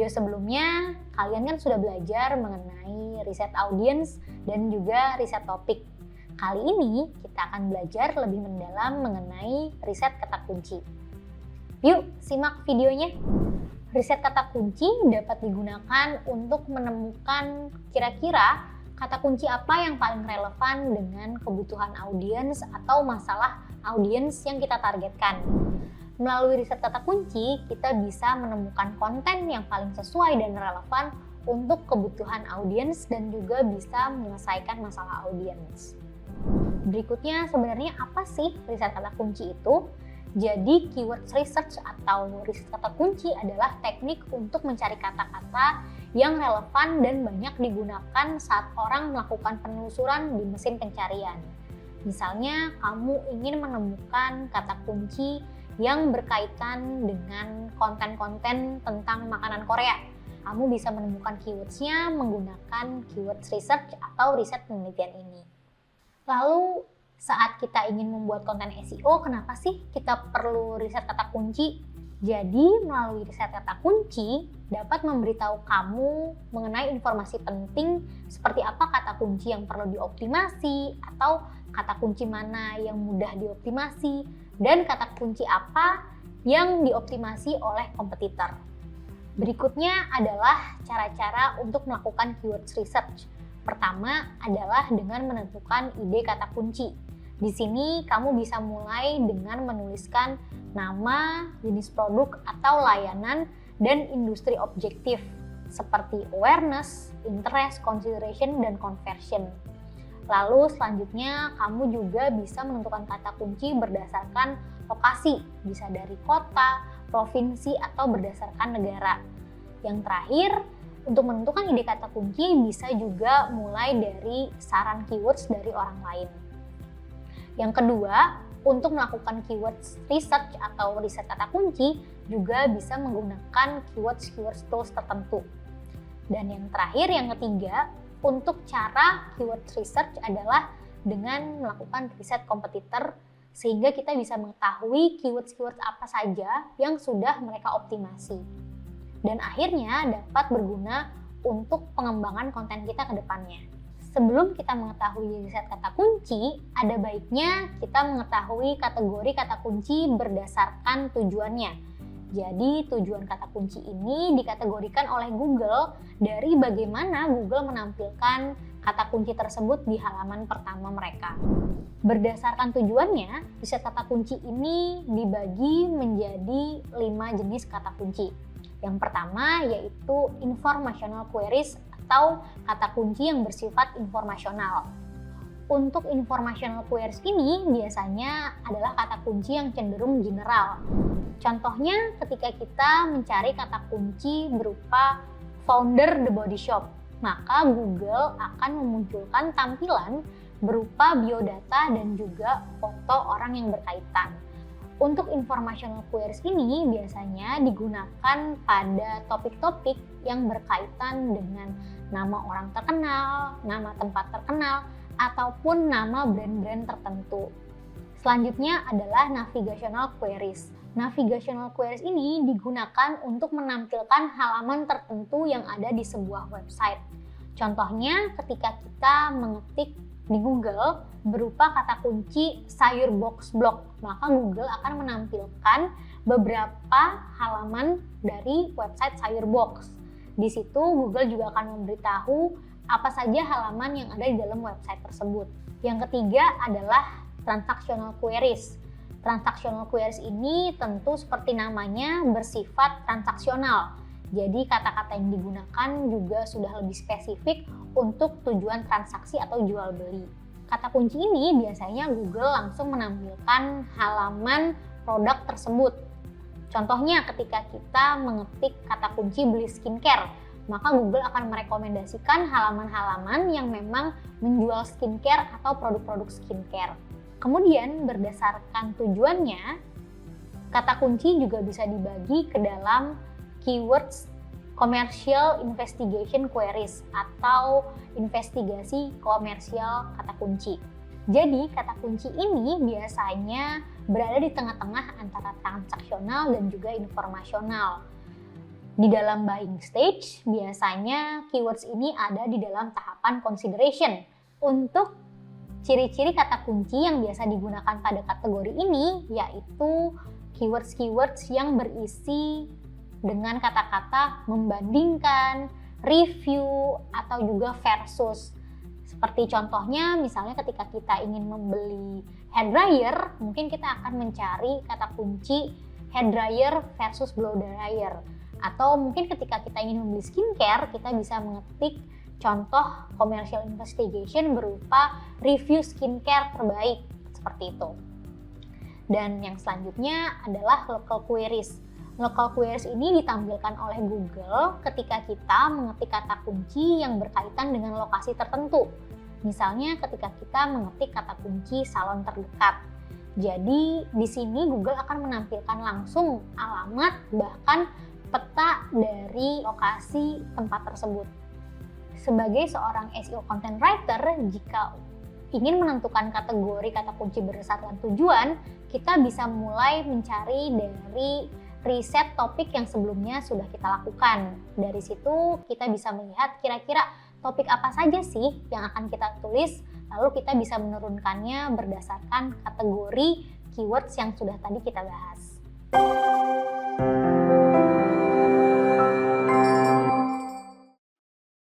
video sebelumnya, kalian kan sudah belajar mengenai riset audiens dan juga riset topik. Kali ini kita akan belajar lebih mendalam mengenai riset kata kunci. Yuk, simak videonya. Riset kata kunci dapat digunakan untuk menemukan kira-kira kata kunci apa yang paling relevan dengan kebutuhan audiens atau masalah audiens yang kita targetkan. Melalui riset kata kunci, kita bisa menemukan konten yang paling sesuai dan relevan untuk kebutuhan audiens dan juga bisa menyelesaikan masalah audiens. Berikutnya, sebenarnya apa sih riset kata kunci itu? Jadi, keyword research atau riset kata kunci adalah teknik untuk mencari kata-kata yang relevan dan banyak digunakan saat orang melakukan penelusuran di mesin pencarian. Misalnya, kamu ingin menemukan kata kunci yang berkaitan dengan konten-konten tentang makanan Korea. Kamu bisa menemukan keywords-nya menggunakan keyword research atau riset penelitian ini. Lalu, saat kita ingin membuat konten SEO, kenapa sih kita perlu riset kata kunci? Jadi, melalui riset kata kunci dapat memberitahu kamu mengenai informasi penting seperti apa kata kunci yang perlu dioptimasi atau kata kunci mana yang mudah dioptimasi dan kata kunci apa yang dioptimasi oleh kompetitor. Berikutnya adalah cara-cara untuk melakukan keyword research. Pertama adalah dengan menentukan ide kata kunci. Di sini kamu bisa mulai dengan menuliskan nama, jenis produk atau layanan, dan industri objektif seperti awareness, interest, consideration, dan conversion. Lalu selanjutnya kamu juga bisa menentukan kata kunci berdasarkan lokasi, bisa dari kota, provinsi, atau berdasarkan negara. Yang terakhir, untuk menentukan ide kata kunci bisa juga mulai dari saran keywords dari orang lain. Yang kedua, untuk melakukan keyword research atau riset kata kunci juga bisa menggunakan keyword tools tertentu. Dan yang terakhir, yang ketiga, untuk cara keyword research adalah dengan melakukan riset kompetitor sehingga kita bisa mengetahui keywords apa saja yang sudah mereka optimasi. Dan akhirnya dapat berguna untuk pengembangan konten kita ke depannya. Sebelum kita mengetahui riset kata kunci, ada baiknya kita mengetahui kategori kata kunci berdasarkan tujuannya. Jadi tujuan kata kunci ini dikategorikan oleh Google dari bagaimana Google menampilkan kata kunci tersebut di halaman pertama mereka. Berdasarkan tujuannya, riset kata kunci ini dibagi menjadi 5 jenis kata kunci. Yang pertama yaitu informational queries atau kata kunci yang bersifat informasional. Untuk informational queries ini biasanya adalah kata kunci yang cenderung general. Contohnya ketika kita mencari kata kunci berupa founder The Body Shop, maka Google akan memunculkan tampilan berupa biodata dan juga foto orang yang berkaitan. Untuk informational queries ini biasanya digunakan pada topik-topik yang berkaitan dengan nama orang terkenal, nama tempat terkenal, ataupun nama brand-brand tertentu. Selanjutnya adalah navigational queries. Navigational queries ini digunakan untuk menampilkan halaman tertentu yang ada di sebuah website. Contohnya ketika kita mengetik di Google berupa kata kunci sayur box blog, maka Google akan menampilkan beberapa halaman dari website sayur box. Di situ Google juga akan memberitahu apa saja halaman yang ada di dalam website tersebut. Yang ketiga adalah transactional queries. Transactional queries ini tentu seperti namanya bersifat transaksional. Jadi kata-kata yang digunakan juga sudah lebih spesifik untuk tujuan transaksi atau jual beli. Kata kunci ini biasanya Google langsung menampilkan halaman produk tersebut. Contohnya ketika kita mengetik kata kunci beli skincare, maka Google akan merekomendasikan halaman-halaman yang memang menjual skincare atau produk-produk skincare. Kemudian berdasarkan tujuannya, kata kunci juga bisa dibagi ke dalam keywords commercial investigation queries atau investigasi komersial kata kunci. Jadi kata kunci ini biasanya berada di tengah-tengah antara transaksional dan juga informasional. Di dalam buying stage, biasanya keywords ini ada di dalam tahapan consideration. Untuk ciri-ciri kata kunci yang biasa digunakan pada kategori ini, yaitu keywords-keywords yang berisi dengan kata-kata membandingkan, review, atau juga versus. Seperti contohnya, misalnya ketika kita ingin membeli hair dryer, mungkin kita akan mencari kata kunci hair dryer versus blow dryer. Atau mungkin ketika kita ingin membeli skincare, kita bisa mengetik contoh commercial investigation berupa review skincare terbaik, seperti itu. Dan yang selanjutnya adalah local queries. Local queries ini ditampilkan oleh Google ketika kita mengetik kata kunci yang berkaitan dengan lokasi tertentu. Misalnya ketika kita mengetik kata kunci salon terdekat. Jadi di sini Google akan menampilkan langsung alamat bahkan peta dari lokasi tempat tersebut. Sebagai seorang SEO content writer, jika ingin menentukan kategori kata kunci berdasarkan tujuan, kita bisa mulai mencari dari riset topik yang sebelumnya sudah kita lakukan. Dari situ kita bisa melihat kira-kira topik apa saja sih yang akan kita tulis, lalu kita bisa menurunkannya berdasarkan kategori keywords yang sudah tadi kita bahas.